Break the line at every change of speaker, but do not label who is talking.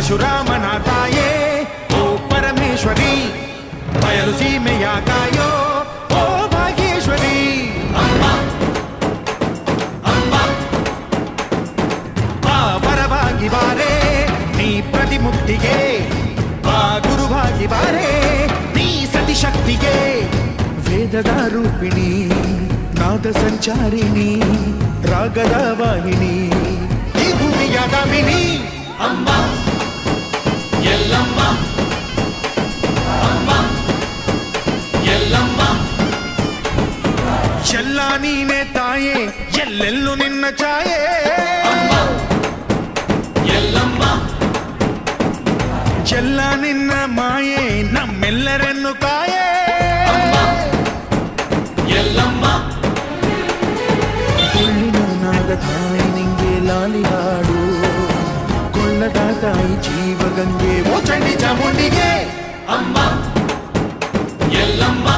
ಪರಶುರಾಮನ ತಾಯೇ ಓ ಪರಮೇಶ್ವರಿ, ಬಯಲು ಸೀಮೆಯ ಕಾಯೋ ಓ ಭಾಗ್ಯೇಶ್ವರಿ. ಅಮ್ಮ ಅಮ್ಮ ಬಾ ಪರವಾಗಿ ಬಾರೆ ನೀ ಪ್ರತಿಮುಕ್ತಿಗೆ, ಬಾ ಗುರುವಾಗಿ ಬಾರೆ ನೀ ಸತಿಶಕ್ತಿಗೆ. ವೇದದ ರೂಪಿಣಿ, ನಾದ ಸಂಚಾರಿಣಿ, ರಾಗದ ವಾಹಿನಿ, ಈ ಭೂಮಿಯ ದಾಮಿನಿ. ಅಮ್ಮ ಎಲ್ಲಮ್ಮ, ಅಮ್ಮ ಎಲ್ಲಮ್ಮ, ಎಲ್ಲ ನೀನೆ ತಾಯೇ, ಎಲ್ಲೆಲ್ಲೂ ನಿನ್ನ ಛಾಯೆ. ಅಮ್ಮ ಎಲ್ಲಮ್ಮ, ಎಲ್ಲ ನಿನ್ನ ಮಾಯೆ ನಮ್ಮೆಲ್ಲರನ್ನು ಕಾಯೆ. ಅಮ್ಮ ಎಲ್ಲಮ್ಮ, ಕೊಳ್ಳಿನ ನಾದ ತಾಯಿ ನಿಂಗೆ ಲಾಲಿ ಹಾಡು, ಕೊಳ್ಳದ ತಾಯಿ ಜೀವಗಂಗೆ ಓ ಚಂಡಿ ಚಾಮುಂಡಿಗೆ. ಅಮ್ಮ ಎಲ್ಲಮ್ಮ.